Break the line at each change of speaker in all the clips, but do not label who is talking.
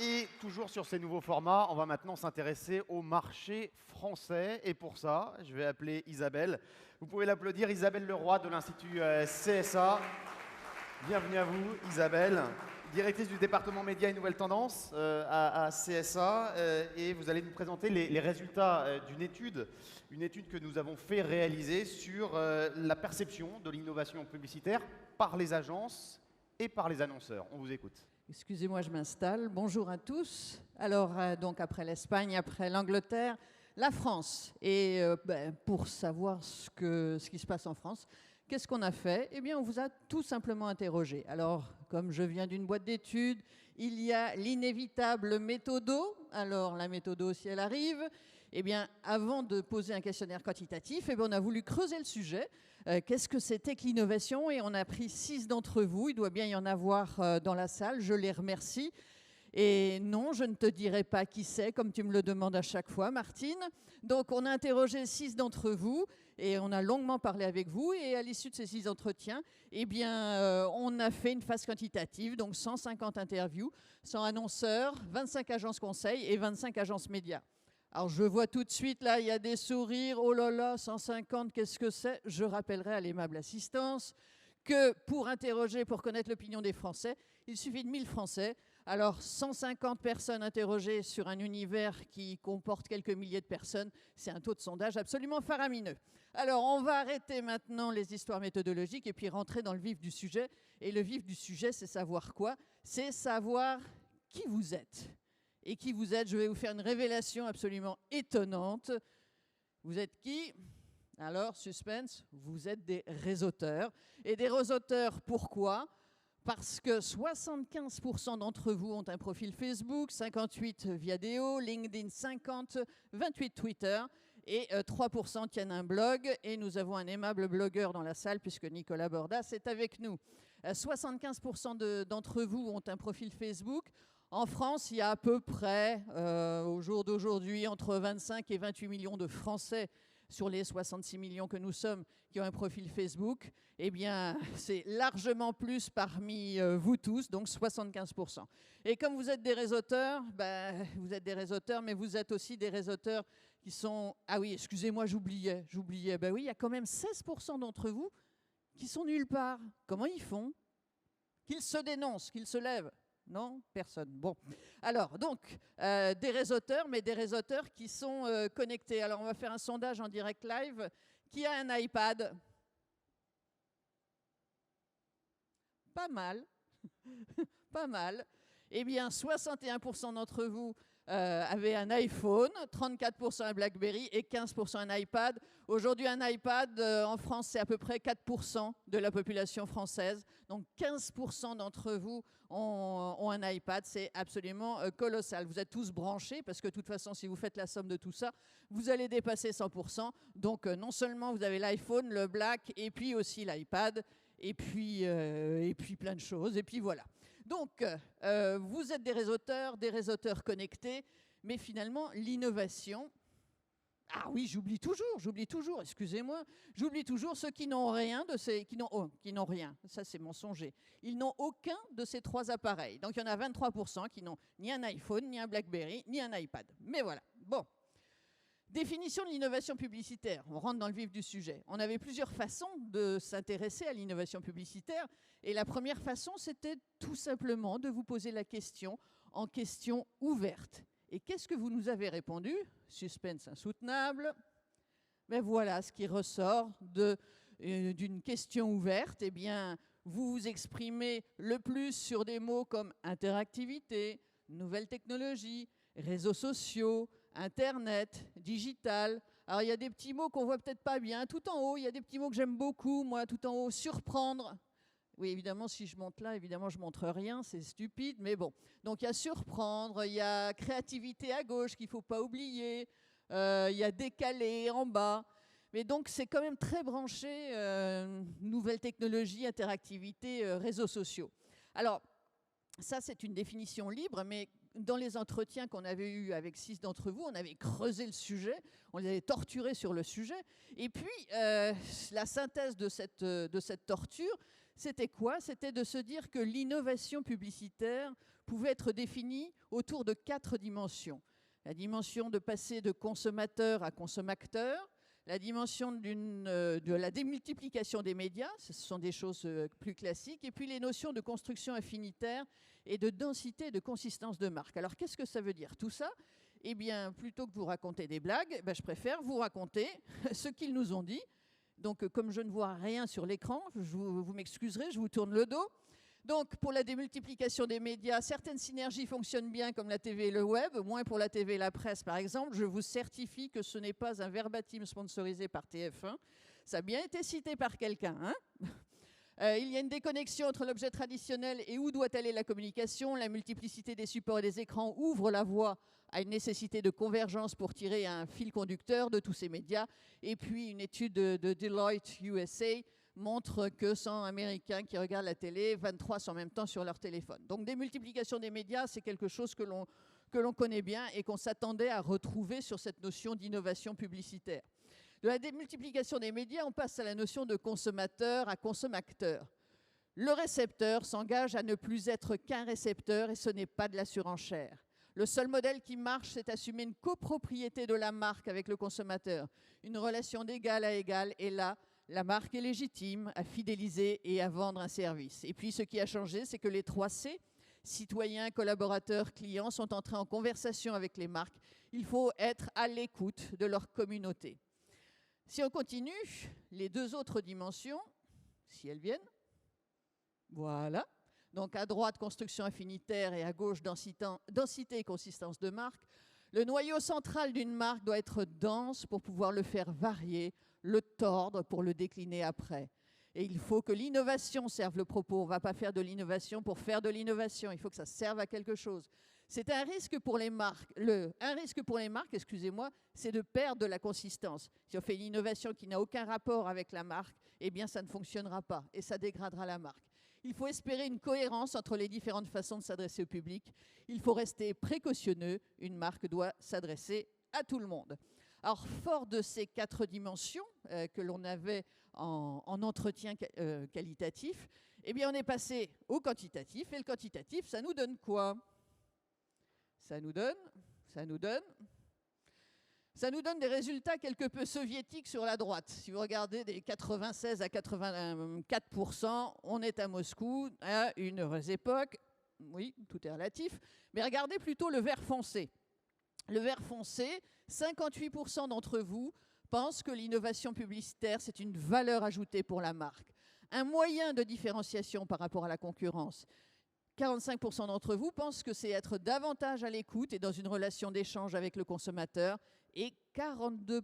Et toujours sur ces nouveaux formats, on va maintenant s'intéresser au marché français. Et pour ça, je vais appeler Isabelle. Vous pouvez l'applaudir, Isabelle Leroy de l'Institut CSA. Bienvenue à vous, Isabelle, directrice du département médias et nouvelles tendances à CSA. Et vous allez nous présenter les résultats d'une étude que nous avons fait réaliser sur la perception de l'innovation publicitaire par les agences et par les annonceurs. On vous écoute.
Excusez-moi, je m'installe. Bonjour à tous. Alors, donc après l'Espagne, après l'Angleterre, la France. Et pour savoir ce qui se passe en France, qu'est-ce qu'on a fait? Eh bien, on vous a tout simplement interrogé. Alors, comme je viens d'une boîte d'études, il y a l'inévitable méthodo. Alors, la méthodo, si elle arrive, eh bien, avant de poser un questionnaire quantitatif, eh bien, on a voulu creuser le sujet. Qu'est-ce que c'était que l'innovation? Et on a pris 6 d'entre vous. Il doit bien y en avoir dans la salle. Je les remercie. Et non, je ne te dirai pas qui c'est, comme tu me le demandes à chaque fois, Martine. Donc, on a interrogé 6 d'entre vous et on a longuement parlé avec vous. Et à l'issue de ces 6 entretiens, eh bien, on a fait une phase quantitative, donc 150 interviews, 100 annonceurs, 25 agences conseils et 25 agences médias. Alors, je vois tout de suite, là, il y a des sourires. Oh là là, 150, qu'est-ce que c'est? Je rappellerai à l'aimable assistance que pour interroger, pour connaître l'opinion des Français, il suffit de 1000 Français. Alors, 150 personnes interrogées sur un univers qui comporte quelques milliers de personnes, c'est un taux de sondage absolument faramineux. Alors, on va arrêter maintenant les histoires méthodologiques et puis rentrer dans le vif du sujet. Et le vif du sujet, c'est savoir quoi? C'est savoir qui vous êtes. Et qui vous êtes, je vais vous faire une révélation absolument étonnante. Vous êtes qui? Alors, suspense, vous êtes des réseauteurs. Et des réseauteurs, pourquoi? Parce que 75% d'entre vous ont un profil Facebook, 58 Viadeo, LinkedIn 50, 28 Twitter et 3% tiennent un blog. Et nous avons un aimable blogueur dans la salle puisque Nicolas Bordas est avec nous. 75% d'entre vous ont un profil Facebook. En France, il y a à peu près, au jour d'aujourd'hui, entre 25 et 28 millions de Français sur les 66 millions que nous sommes qui ont un profil Facebook. Eh bien, c'est largement plus parmi vous tous, donc 75%. Et comme vous êtes des réseauteurs, vous êtes des réseauteurs, mais vous êtes aussi des réseauteurs qui sont... Ah oui, excusez-moi, j'oubliais. Ben oui, il y a quand même 16% d'entre vous qui sont nulle part. Comment ils font? Qu'ils se dénoncent, qu'ils se lèvent. Non, personne. Bon, alors, donc, des réseauteurs, mais des réseauteurs qui sont connectés. Alors, on va faire un sondage en direct live. Qui a un iPad? Pas mal. Pas mal. Eh bien, 61% d'entre vous avaient un iPhone, 34% un BlackBerry et 15% un iPad. Aujourd'hui, un iPad, en France, c'est à peu près 4% de la population française. Donc, 15% d'entre vous ont un iPad. C'est absolument colossal. Vous êtes tous branchés parce que, de toute façon, si vous faites la somme de tout ça, vous allez dépasser 100%. Donc, non seulement vous avez l'iPhone, le Black et puis aussi l'iPad. Et puis plein de choses, et puis voilà. Donc, vous êtes des réseauteurs connectés, mais finalement, l'innovation... Ah oui, j'oublie toujours, excusez-moi, j'oublie toujours ceux qui n'ont rien de ces... qui n'ont rien, ça c'est mensonger. Ils n'ont aucun de ces 3 appareils. Donc, il y en a 23% qui n'ont ni un iPhone, ni un BlackBerry, ni un iPad. Mais voilà, bon. Définition de l'innovation publicitaire. On rentre dans le vif du sujet. On avait plusieurs façons de s'intéresser à l'innovation publicitaire. Et la première façon, c'était tout simplement de vous poser la question en question ouverte. Et qu'est-ce que vous nous avez répondu? Suspense insoutenable. Mais voilà ce qui ressort d'une question ouverte. Eh bien, vous vous exprimez le plus sur des mots comme interactivité, nouvelles technologies, réseaux sociaux, Internet, digital. Alors, il y a des petits mots qu'on voit peut-être pas bien. Tout en haut, il y a des petits mots que j'aime beaucoup. Moi, tout en haut, surprendre. Oui, évidemment, si je monte là, évidemment, je montre rien. C'est stupide, mais bon. Donc, il y a surprendre, il y a créativité à gauche qu'il faut pas oublier. Il y a décalé en bas. Mais donc, c'est quand même très branché nouvelles technologies, interactivité, réseaux sociaux. Alors, ça, c'est une définition libre, mais dans les entretiens qu'on avait eus avec 6 d'entre vous, on avait creusé le sujet, on les avait torturés sur le sujet. Et puis, la synthèse de cette torture, C'était quoi? C'était de se dire que l'innovation publicitaire pouvait être définie autour de 4 dimensions. La dimension de passer de consommateur à consommateur, la dimension de la démultiplication des médias, ce sont des choses plus classiques, et puis les notions de construction affinitaire et de densité et de consistance de marque. Alors qu'est-ce que ça veut dire tout ça? Eh bien, plutôt que de vous raconter des blagues, je préfère vous raconter ce qu'ils nous ont dit. Donc, comme je ne vois rien sur l'écran, vous m'excuserez, je vous tourne le dos. Donc, pour la démultiplication des médias, certaines synergies fonctionnent bien comme la TV et le web, moins pour la TV et la presse, par exemple. Je vous certifie que ce n'est pas un verbatim sponsorisé par TF1. Ça a bien été cité par quelqu'un, hein. Il y a une déconnexion entre l'objet traditionnel et où doit aller la communication. La multiplicité des supports et des écrans ouvre la voie à une nécessité de convergence pour tirer un fil conducteur de tous ces médias. Et puis, une étude de Deloitte USA montre que 100 Américains qui regardent la télé, 23 sont en même temps sur leur téléphone. Donc, démultiplication des médias, c'est quelque chose que l'on connaît bien et qu'on s'attendait à retrouver sur cette notion d'innovation publicitaire. De la démultiplication des médias, on passe à la notion de consommateur à consommateur. Le récepteur s'engage à ne plus être qu'un récepteur et ce n'est pas de la surenchère. Le seul modèle qui marche, c'est assumer une copropriété de la marque avec le consommateur, une relation d'égal à égal, et là, la marque est légitime à fidéliser et à vendre un service. Et puis, ce qui a changé, c'est que les 3 C, citoyens, collaborateurs, clients, sont entrés en conversation avec les marques. Il faut être à l'écoute de leur communauté. Si on continue, les 2 autres dimensions, si elles viennent, voilà. Donc, à droite, construction affinitaire et à gauche, densité et consistance de marque. Le noyau central d'une marque doit être dense pour pouvoir le faire varier, le tordre pour le décliner après. Et il faut que l'innovation serve le propos. On ne va pas faire de l'innovation pour faire de l'innovation. Il faut que ça serve à quelque chose. C'est un risque pour les marques. Un risque pour les marques, excusez-moi, c'est de perdre de la consistance. Si on fait une innovation qui n'a aucun rapport avec la marque, eh bien, ça ne fonctionnera pas et ça dégradera la marque. Il faut espérer une cohérence entre les différentes façons de s'adresser au public. Il faut rester précautionneux. Une marque doit s'adresser à tout le monde. Alors, fort de ces 4 dimensions que l'on avait en entretien qualitatif, eh bien, on est passé au quantitatif. Et le quantitatif, ça nous donne quoi? Ça nous donne des résultats quelque peu soviétiques sur la droite. Si vous regardez des 96 à 84%, on est à Moscou, à une heureuse époque. Oui, tout est relatif. Mais regardez plutôt le vert foncé. Le vert foncé, 58% d'entre vous pensent que l'innovation publicitaire, c'est une valeur ajoutée pour la marque, un moyen de différenciation par rapport à la concurrence. 45% d'entre vous pensent que c'est être davantage à l'écoute et dans une relation d'échange avec le consommateur. Et 42%,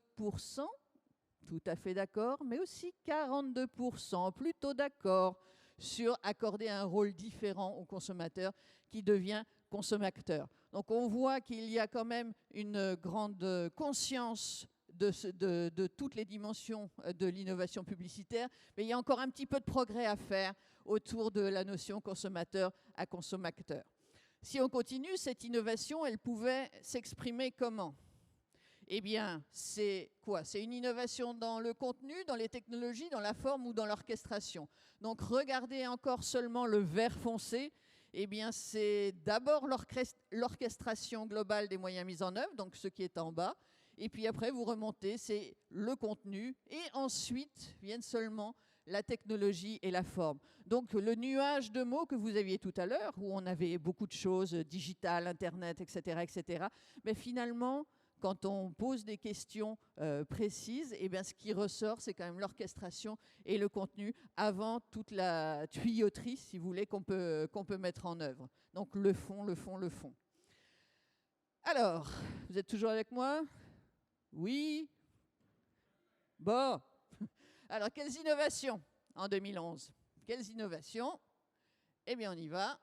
tout à fait d'accord, mais aussi 42% plutôt d'accord sur accorder un rôle différent au consommateur qui devient consommateur. Donc on voit qu'il y a quand même une grande conscience de toutes les dimensions de l'innovation publicitaire, mais il y a encore un petit peu de progrès à faire autour de la notion consommateur à consommateur. Si on continue, cette innovation, elle pouvait s'exprimer comment? Eh bien, c'est quoi? C'est une innovation dans le contenu, dans les technologies, dans la forme ou dans l'orchestration. Donc, regardez encore seulement le vert foncé. Eh bien, c'est d'abord l'orchestration globale des moyens mis en œuvre, donc ce qui est en bas. Et puis après, vous remontez, c'est le contenu. Et ensuite viennent seulement la technologie et la forme. Donc, le nuage de mots que vous aviez tout à l'heure, où on avait beaucoup de choses, digital, Internet, etc., mais finalement, quand on pose des questions précises, eh bien, ce qui ressort, c'est quand même l'orchestration et le contenu avant toute la tuyauterie, si vous voulez, qu'on peut mettre en œuvre. Donc, le fond. Alors, vous êtes toujours avec moi? Oui? Bon. Alors, quelles innovations en 2011? Quelles innovations? Eh bien, on y va.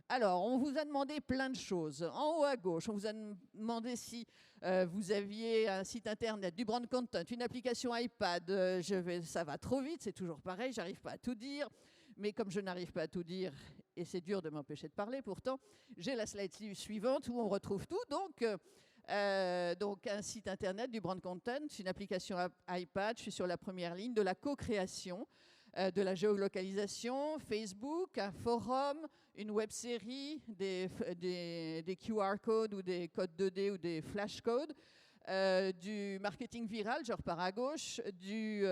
Alors, on vous a demandé plein de choses. En haut à gauche, on vous a demandé si vous aviez un site internet, du brand content, une application iPad. Ça va trop vite, c'est toujours pareil, j'arrive pas à tout dire. Mais comme je n'arrive pas à tout dire, et c'est dur de m'empêcher de parler pourtant, j'ai la slide suivante où on retrouve tout. Donc, un site internet, du brand content, une application iPad, je suis sur la première ligne de la co-création. de la géolocalisation, Facebook, un forum, une web-série, des QR codes ou des codes 2D ou des flash codes, du marketing viral, je repars à gauche, du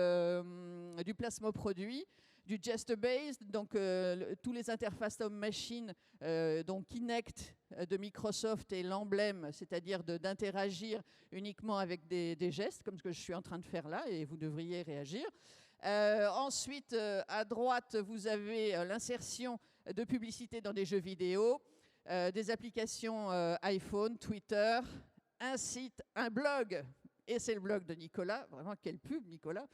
placement produit, du gesture-based, donc tous les interfaces homme-machine, donc Kinect de Microsoft et l'emblème, c'est-à-dire d'interagir uniquement avec des gestes, comme ce que je suis en train de faire là, et vous devriez réagir. Ensuite, à droite, vous avez l'insertion de publicité dans des jeux vidéo, des applications iPhone, Twitter, un site, un blog, et c'est le blog de Nicolas, vraiment quelle pub Nicolas,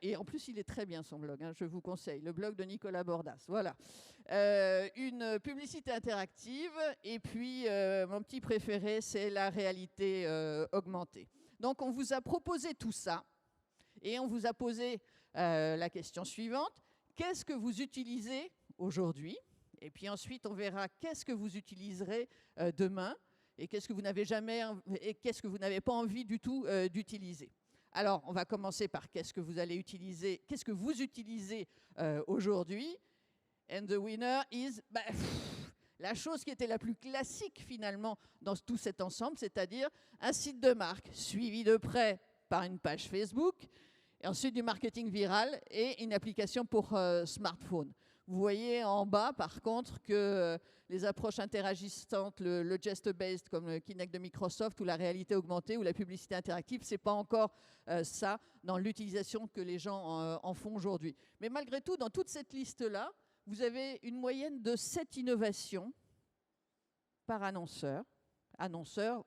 et en plus il est très bien son blog, hein, je vous conseille, le blog de Nicolas Bordas, voilà. Une publicité interactive, et puis mon petit préféré c'est la réalité augmentée. Donc on vous a proposé tout ça, et on vous a posé la question suivante, qu'est-ce que vous utilisez aujourd'hui? Et puis ensuite on verra qu'est-ce que vous utiliserez demain, et qu'est-ce que vous n'avez pas envie du tout d'utiliser. Alors, on va commencer par qu'est-ce que vous allez utiliser, qu'est-ce que vous utilisez aujourd'hui. And the winner is la chose qui était la plus classique finalement dans tout cet ensemble, c'est-à-dire un site de marque suivi de près par une page Facebook, et ensuite du marketing viral et une application pour smartphone. Vous voyez en bas, par contre, que les approches interagissantes, le gesture-based comme le Kinect de Microsoft ou la réalité augmentée ou la publicité interactive, ce n'est pas encore ça dans l'utilisation que les gens en font aujourd'hui. Mais malgré tout, dans toute cette liste-là, vous avez une moyenne de 7 innovations par annonceur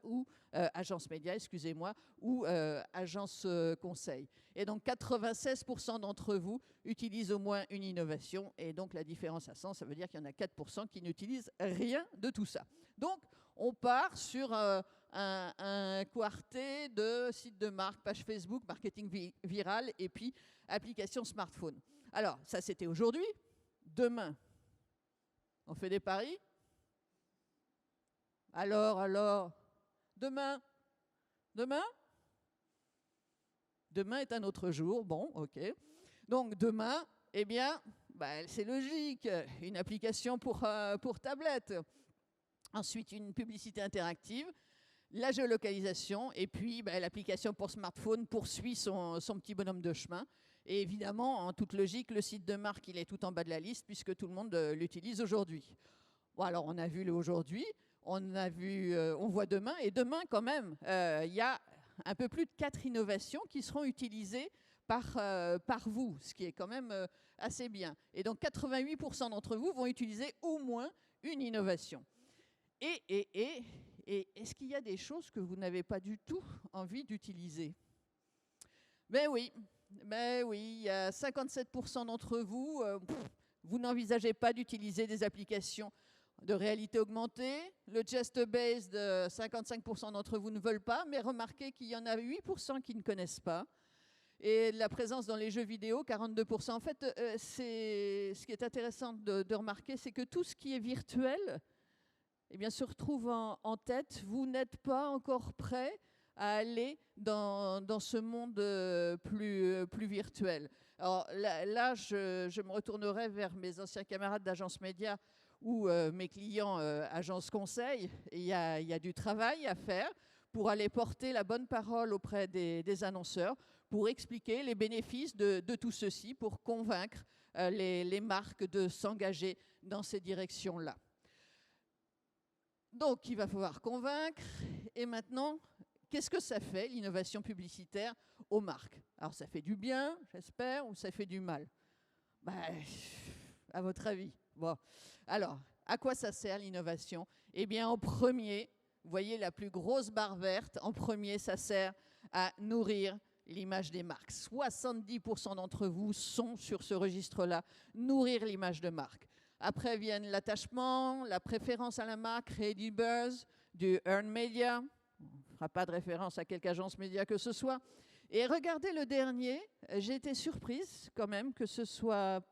ou agence média, excusez-moi, ou agence conseil. Et donc 96% d'entre vous utilisent au moins une innovation, et donc la différence à 100, ça veut dire qu'il y en a 4% qui n'utilisent rien de tout ça. Donc on part sur un quartet de sites de marque, page Facebook, marketing viral, et puis application smartphone. Alors ça c'était aujourd'hui. Demain, on fait des paris? Alors, demain est un autre jour, bon, ok. Donc demain, eh bien, c'est logique, une application pour tablette. Ensuite, une publicité interactive, la géolocalisation, et puis l'application pour smartphone poursuit son petit bonhomme de chemin. Et évidemment, en toute logique, le site de marque, il est tout en bas de la liste, puisque tout le monde l'utilise aujourd'hui. Bon, alors, on a vu le aujourd'hui. On voit demain, et demain quand même, il y a un peu plus de 4 innovations qui seront utilisées par vous, ce qui est quand même assez bien. Et donc 88% d'entre vous vont utiliser au moins une innovation. Et est-ce qu'il y a des choses que vous n'avez pas du tout envie d'utiliser? Ben oui, il y a 57% d'entre vous, vous n'envisagez pas d'utiliser des applications de réalité augmentée. Le gesture-based, 55% d'entre vous ne veulent pas, mais remarquez qu'il y en a 8% qui ne connaissent pas. Et la présence dans les jeux vidéo, 42%. En fait, ce qui est intéressant de remarquer, c'est que tout ce qui est virtuel eh bien, se retrouve en tête. Vous n'êtes pas encore prêt à aller dans ce monde plus virtuel. Alors là je me retournerai vers mes anciens camarades d'agence média ou mes clients agence conseil. Il y a du travail à faire pour aller porter la bonne parole auprès des annonceurs, pour expliquer les bénéfices de tout ceci, pour convaincre les marques de s'engager dans ces directions-là. Donc, il va falloir convaincre. Et maintenant, qu'est-ce que ça fait, l'innovation publicitaire, aux marques? Alors, ça fait du bien, j'espère, ou ça fait du mal? À votre avis. Bon. Alors, à quoi ça sert l'innovation? Eh bien, en premier, vous voyez la plus grosse barre verte, en premier, ça sert à nourrir l'image des marques. 70% d'entre vous sont sur ce registre-là, nourrir l'image de marque. Après viennent l'attachement, la préférence à la marque, créer du buzz, du earned media. On ne fera pas de référence à quelque agence média que ce soit. Et regardez le dernier, j'ai été surprise quand même que ce soit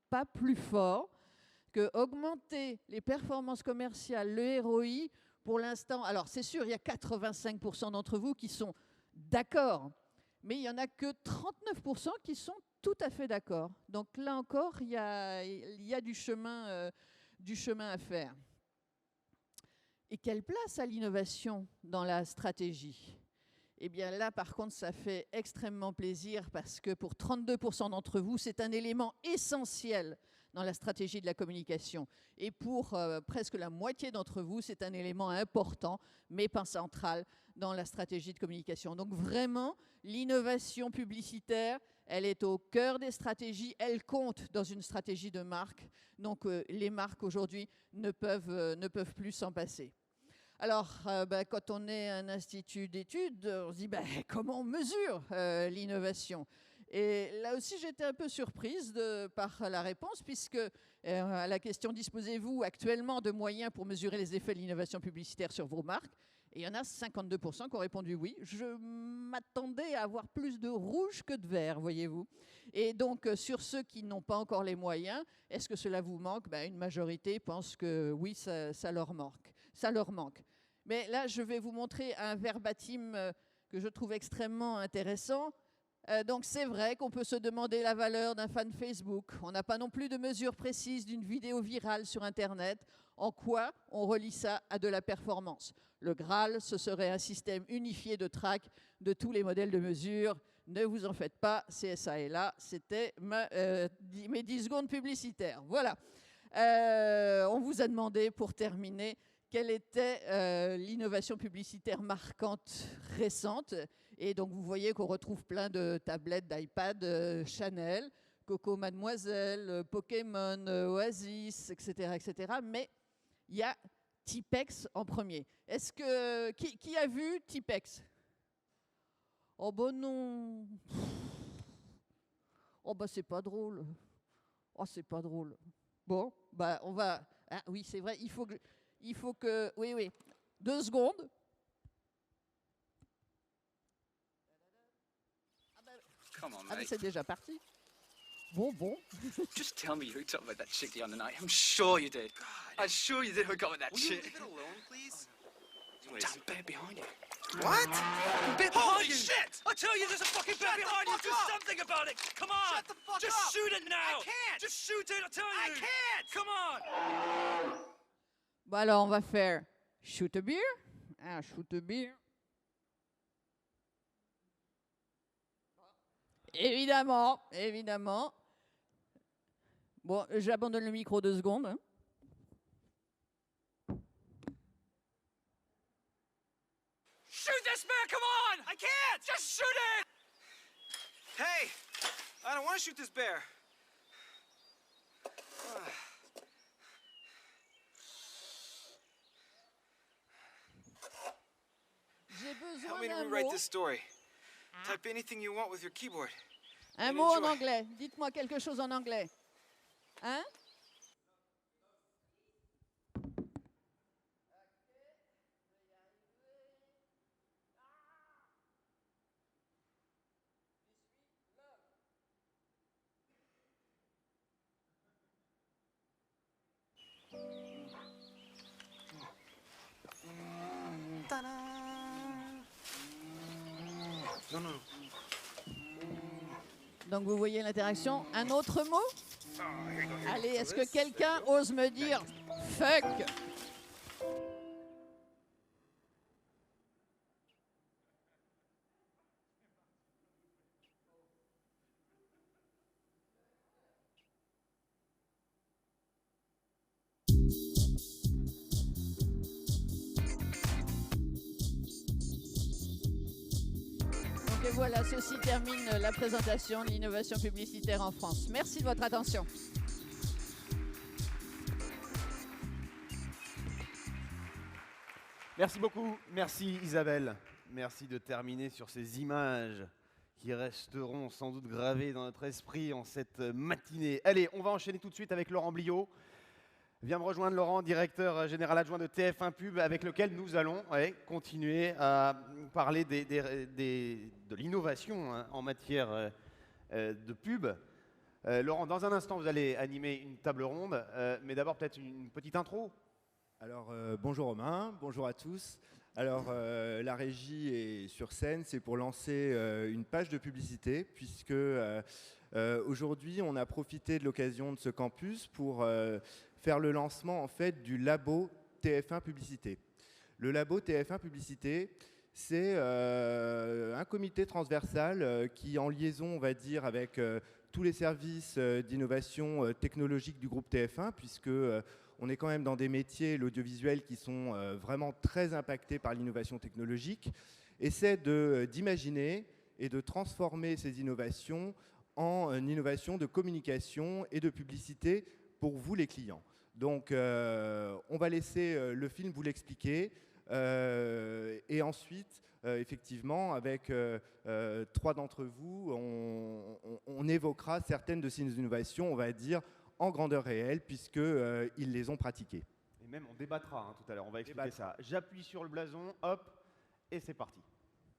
pas plus fort, que augmenter les performances commerciales, le ROI, pour l'instant. Alors c'est sûr, il y a 85% d'entre vous qui sont d'accord. mais il n'y en a que 39% qui sont tout à fait d'accord. Donc là encore, il y a du chemin à faire. Et quelle place a l'innovation dans la stratégie ? Eh bien là, par contre, ça fait extrêmement plaisir parce que pour 32% d'entre vous, c'est un élément essentiel dans la stratégie de la communication. Et pour presque la moitié d'entre vous, c'est un élément important, mais pas central, dans la stratégie de communication. Donc vraiment, l'innovation publicitaire, elle est au cœur des stratégies, elle compte dans une stratégie de marque. Donc les marques aujourd'hui ne peuvent plus s'en passer. Alors, quand on est un institut d'études, on se dit comment on mesure l'innovation ? Et là aussi, j'étais un peu surprise par la réponse, puisque à la question « Disposez-vous actuellement de moyens pour mesurer les effets de l'innovation publicitaire sur vos marques ?» Et il y en a 52% qui ont répondu oui. Je m'attendais à avoir plus de rouge que de vert, voyez-vous. Et donc, sur ceux qui n'ont pas encore les moyens, est-ce que cela vous manque ? Une majorité pense que oui, ça leur manque. Mais là, je vais vous montrer un verbatim que je trouve extrêmement intéressant. Donc, c'est vrai qu'on peut se demander la valeur d'un fan Facebook. On n'a pas non plus de mesure précise d'une vidéo virale sur Internet. En quoi on relie ça à de la performance ? Le Graal, ce serait un système unifié de track de tous les modèles de mesure. Ne vous en faites pas, CSA est là. C'était mes 10 secondes publicitaires. Voilà. On vous a demandé, pour terminer, quelle était l'innovation publicitaire marquante récente. Et donc, vous voyez qu'on retrouve plein de tablettes, d'iPad, Chanel, Coco Mademoiselle, Pokémon, Oasis, etc. Mais il y a Tipex en premier. Qui a vu Tipex ? Oh non. Oh c'est pas drôle. Oh, c'est pas drôle. Bon, on va... Ah oui, c'est vrai, il faut que... Oui. 2 secondes.
Come on,
Ah, mais
mate.
c'est déjà parti. Bon.
Just tell me you hooked up with that chick the other night. I'm sure you did. I'm sure you did hook up with that
Will you
chick.
leave it alone, please?
Damn bear behind you.
What?
Bear
Holy
behind you.
shit!
I tell you, there's a fucking bear
Shut the
behind you.
fuck
Do
up.
something about it. Come on.
Shut the fuck
Just
up.
shoot it now.
I can't.
Just shoot it. I tell
I
you.
can't.
Come on.
Bon, alors, on va faire shoot a beer. Shoot a beer. Évidemment. Bon, j'abandonne le micro 2 secondes. Hein.
Shoot this bear. Come on.
I can't!
Just shoot it.
Hey! I don't want to shoot this bear.
J'ai besoin
Help me to
d'un
rewrite
mot.
this story. Type anything you want with your keyboard.
Un
and
mot en
enjoy.
anglais. Dites-moi quelque chose en anglais. Hein?
Non.
Donc vous voyez l'interaction. Un autre mot? Allez, est-ce que quelqu'un ose me dire fuck? Et voilà, ceci termine la présentation de l'innovation publicitaire en France. Merci de votre attention.
Merci beaucoup, merci Isabelle. Merci de terminer sur ces images qui resteront sans doute gravées dans notre esprit en cette matinée. Allez, on va enchaîner tout de suite avec Laurent Bliot. Viens me rejoindre Laurent, directeur général adjoint de TF1 Pub, avec lequel nous allons continuer à parler de l'innovation en matière de pub. Laurent, dans un instant, vous allez animer une table ronde, mais d'abord peut-être une petite intro.
Alors, bonjour Romain, bonjour à tous. Alors, la régie est sur scène, c'est pour lancer une page de publicité, puisque aujourd'hui, on a profité de l'occasion de ce campus pour faire le lancement en fait, du labo TF1 Publicité. Le labo TF1 Publicité, c'est un comité transversal qui, en liaison, on va dire, avec tous les services d'innovation technologique du groupe TF1, puisque on est quand même dans des métiers, l'audiovisuel, qui sont vraiment très impactés par l'innovation technologique, essaie d'imaginer et de transformer ces innovations en innovation de communication et de publicité pour vous, les clients. Donc, on va laisser le film vous l'expliquer. Et ensuite, effectivement, avec trois d'entre vous, on évoquera certaines de ces innovations, on va dire, en grandeur réelle, puisqu'ils les ont pratiquées.
Et même on débattra tout à l'heure, on va expliquer ça. J'appuie sur le blason, hop, et c'est parti.